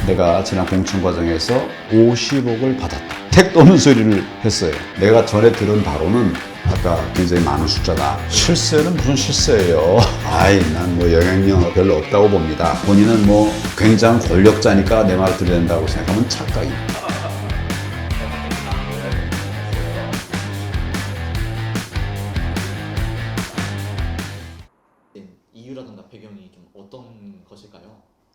내가 지난 공천 과정에서 50억을 받았다. 택도 없는 소리를 했어요. 내가 전에 들은 바로는 아까 굉장히 많은 숫자다. 실세는 무슨 실세예요. 아이, 난 뭐 영향력 별로 없다고 봅니다. 본인은 뭐 굉장한 권력자니까 내 말 들어야 된다고 생각하면 착각입니다. 이유라든가 배경이 좀 어떤 것일까요?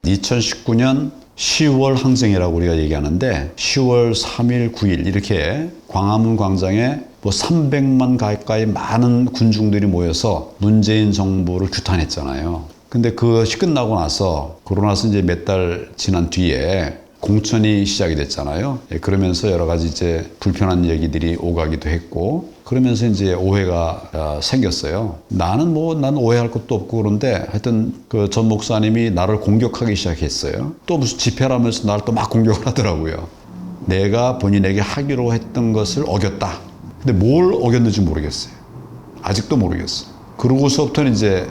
2019년 10월 항쟁이라고 우리가 얘기하는데 10월 3일, 9일 이렇게 광화문 광장에 뭐 300만 가까이 많은 군중들이 모여서 문재인 정부를 규탄했잖아요. 근데 그것이 끝나고 나서 그러고 나서 이제 몇 달 지난 뒤에 공천이 시작이 됐잖아요. 그러면서 여러 가지 이제 불편한 얘기들이 오가기도 했고 그러면서 이제 오해가 생겼어요. 난 오해할 것도 없고 그런데 하여튼 그 전 목사님이 나를 공격하기 시작했어요. 또 무슨 집회라면서 나를 또 막 공격을 하더라고요. 내가 본인에게 하기로 했던 것을 어겼다. 근데 뭘 어겼는지 모르겠어요. 아직도 모르겠어요. 그러고서부터는 이제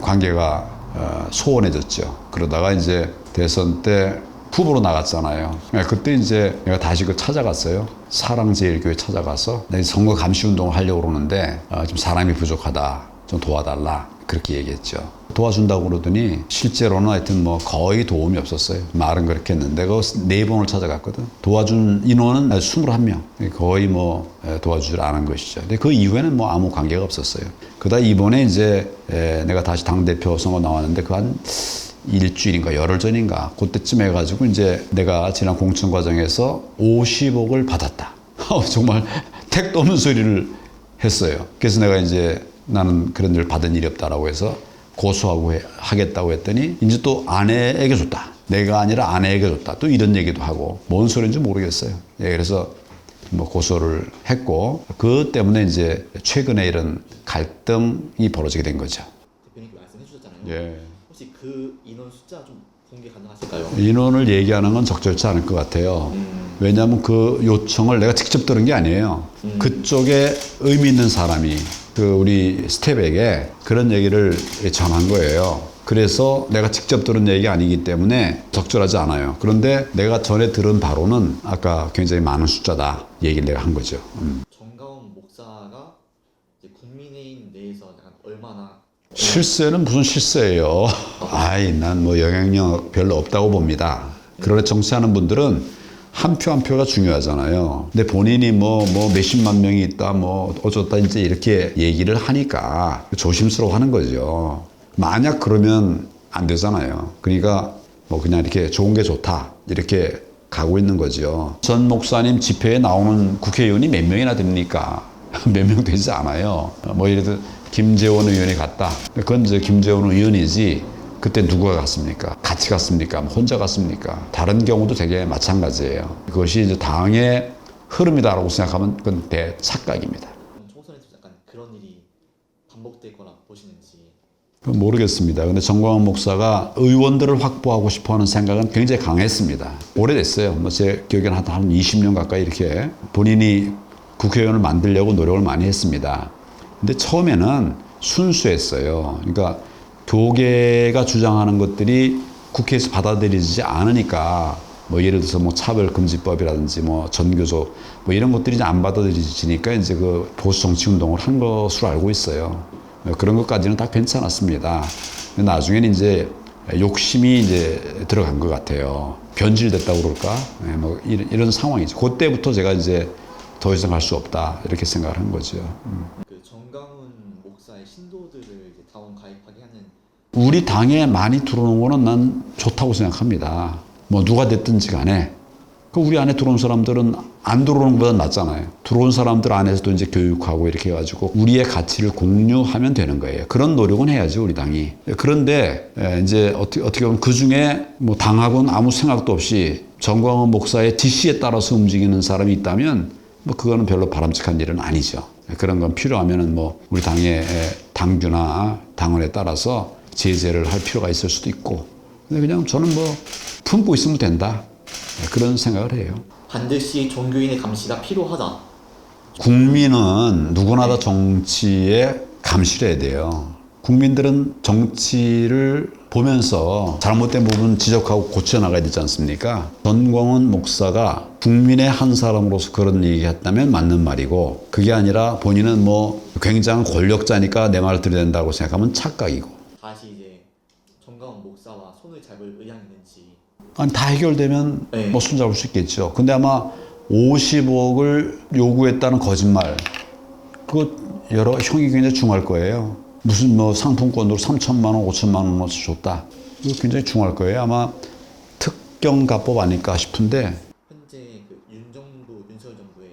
관계가 소원해졌죠. 그러다가 이제 대선 때 후보로 나갔잖아요. 그때 이제 내가 다시 찾아갔어요. 사랑제일교회 찾아가서 내 선거 감시 운동을 하려고 그러는데 좀 사람이 부족하다. 좀 도와달라. 그렇게 얘기했죠. 도와준다고 그러더니 실제로는 하여튼 뭐 거의 도움이 없었어요. 말은 그렇게 했는데 그 4번을 찾아갔거든. 도와준 인원은 21명. 거의 뭐 도와주질 않은 것이죠. 근데 그 이후에는 뭐 아무 관계가 없었어요. 그러다 이번에 이제 내가 다시 당대표 선거 나왔는데 그 한 일주일인가 열흘 전인가 그때쯤 해가지고 이제 내가 지난 공천 과정에서 50억을 받았다. 정말 택도 없는 소리를 했어요. 그래서 내가 이제 나는 그런 일 받은 일이 없다라고 해서 고소하고 하겠다고 했더니 이제 또 아내에게 줬다. 내가 아니라 아내에게 줬다. 또 이런 얘기도 하고 뭔 소리인지 모르겠어요. 그래서 뭐 고소를 했고 그 때문에 이제 최근에 이런 갈등이 벌어지게 된 거죠. 대표님 말씀해 주셨잖아요. 예. 혹시 그 인원 숫자 좀 공개 가능하실까요? 인원을 얘기하는 건 적절치 않을 것 같아요. 왜냐하면 그 요청을 내가 직접 들은 게 아니에요. 그쪽에 의미 있는 사람이 그 우리 스텝에게 그런 얘기를 전한 거예요. 그래서 내가 직접 들은 얘기가 아니기 때문에 적절하지 않아요. 그런데 내가 전에 들은 바로는 아까 굉장히 많은 숫자다 얘기를 내가 한 거죠. 정가원 목사가 이제 국민의힘 내에서 약간 얼마나 실세는 무슨 실세예요. 아이, 난 뭐 영향력 별로 없다고 봅니다. 그러나 정치하는 분들은 한 표 한 표가 중요하잖아요. 근데 본인이 뭐 몇십만 명이 있다, 뭐 어쩌다 이제 이렇게 얘기를 하니까 조심스러워 하는 거죠. 만약 그러면 안 되잖아요. 그러니까 뭐 그냥 이렇게 좋은 게 좋다. 이렇게 가고 있는 거죠. 전 목사님 집회에 나오는 국회의원이 몇 명이나 됩니까? 몇 명 되지 않아요. 뭐 예를 들어 김재원 의원이 갔다. 그건 이제 김재원 의원이지 그때 누가 갔습니까? 같이 갔습니까? 혼자 갔습니까? 다른 경우도 되게 마찬가지예요. 그것이 이제 당의 흐름이다라고 생각하면 그건 대착각입니다. 총선에서 약간 그런 일이 반복될 거라 보시는지. 모르겠습니다. 근데 정광훈 목사가 의원들을 확보하고 싶어 하는 생각은 굉장히 강했습니다. 오래됐어요. 뭐 제 기억에는 한 20년 가까이 이렇게 본인이 국회의원을 만들려고 노력을 많이 했습니다. 근데 처음에는 순수했어요. 그러니까 교계가 주장하는 것들이 국회에서 받아들이지 않으니까 뭐 예를 들어서 뭐 차별금지법이라든지 뭐 전교조 뭐 이런 것들이 안 받아들여지니까 이제 그 보수 정치 운동을 한 것으로 알고 있어요. 그런 것까지는 다 괜찮았습니다. 근데 나중에는 이제 욕심이 이제 들어간 것 같아요. 변질됐다고 그럴까? 뭐 이런 상황이죠. 그때부터 제가 이제 더 이상 할 수 없다 이렇게 생각을 한 거죠. 그 정가훈 목사의 신도들을 이제 당원 가입하게 하는 우리 당에 많이 들어오는 거는 난 좋다고 생각합니다. 뭐 누가 됐든지 간에 그 우리 안에 들어온 사람들은 안 들어오는 것보다 낫잖아요. 들어온 사람들 안에서도 이제 교육하고 이렇게 해가지고 우리의 가치를 공유하면 되는 거예요. 그런 노력은 해야죠, 우리 당이. 그런데 이제 어떻게 보면 그 중에 뭐 당하고는 아무 생각도 없이 정광훈 목사의 지시에 따라서 움직이는 사람이 있다면 뭐 그거는 별로 바람직한 일은 아니죠. 그런 건 필요하면은 뭐 우리 당의 당규나 당원에 따라서 제재를 할 필요가 있을 수도 있고. 근데 그냥 저는 뭐 품고 있으면 된다. 그런 생각을 해요. 반드시 종교인의 감시가 필요하다. 국민은 누구나 다 정치에 감시를 해야 돼요. 국민들은 정치를 보면서 잘못된 부분 지적하고 고쳐나가야 되지 않습니까? 전광훈 목사가 국민의 한 사람으로서 그런 얘기했다면 맞는 말이고, 그게 아니라 본인은 뭐 굉장한 권력자니까 내 말을 들어야 된다고 생각하면 착각이고. 다시 이제 정강훈 목사와 손을 잡을 의향이 있는지. 아니, 다 해결되면 네. 뭐 손잡을 수 있겠죠. 근데 아마 50억을 요구했다는 거짓말, 그거 여러 형이 굉장히 중할 거예요. 무슨 뭐 상품권으로 3천만 원, 5천만 원어치 줬다. 이거 굉장히 중할 거예요. 아마 특경가법 아닐까 싶은데. 현재 그 윤석열 정부의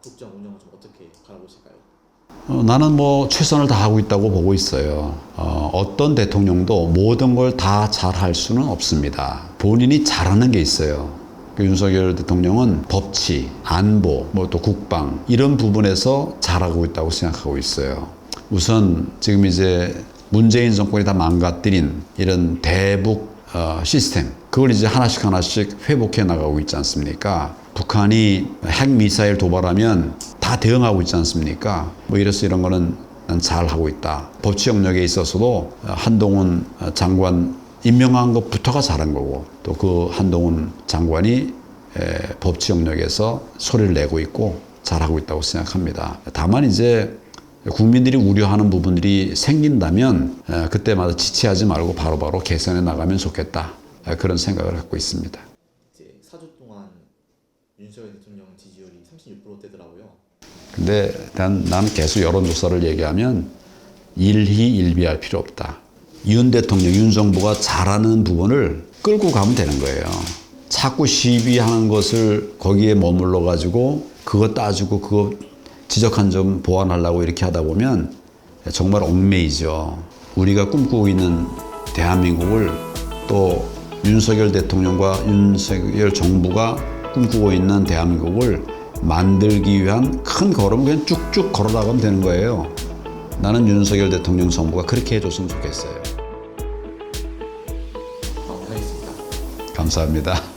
국정 운영을 좀 어떻게 바라보실까요? 나는 뭐 최선을 다하고 있다고 보고 있어요. 어떤 대통령도 모든 걸 다 잘할 수는 없습니다. 본인이 잘하는 게 있어요. 그 윤석열 대통령은 법치, 안보, 뭐 또 국방 이런 부분에서 잘하고 있다고 생각하고 있어요. 우선 지금 이제 문재인 정권이 다 망가뜨린 이런 대북 시스템, 그걸 이제 하나씩 회복해 나가고 있지 않습니까? 북한이 핵미사일 도발하면 다 대응하고 있지 않습니까? 뭐 이래서 이런 거는 난 잘하고 있다. 법치 영역에 있어서도 한동훈 장관 임명한 것부터가 잘한 거고, 또 그 한동훈 장관이 법치 영역에서 소리를 내고 있고 잘하고 있다고 생각합니다. 다만 이제 국민들이 우려하는 부분들이 생긴다면 그때마다 지체하지 말고 바로바로 개선해 나가면 좋겠다. 그런 생각을 갖고 있습니다. 이제 4주 동안 윤석열 대통령 지지율이 36%대더라고요. 근데 나는 계속 여론조사를 얘기하면 일희일비할 필요 없다. 윤 대통령, 윤 정부가 잘하는 부분을 끌고 가면 되는 거예요. 자꾸 시비하는 것을 거기에 머물러 가지고 그거 따지고 그거 지적한 점 보완하려고 이렇게 하다 보면 정말 얽매이죠. 우리가 꿈꾸고 있는 대한민국을, 또 윤석열 대통령과 윤석열 정부가 꿈꾸고 있는 대한민국을 만들기 위한 큰 걸음을 그냥 쭉쭉 걸어 나가면 되는 거예요. 나는 윤석열 대통령 정부가 그렇게 해줬으면 좋겠어요. 알겠습니다. 감사합니다.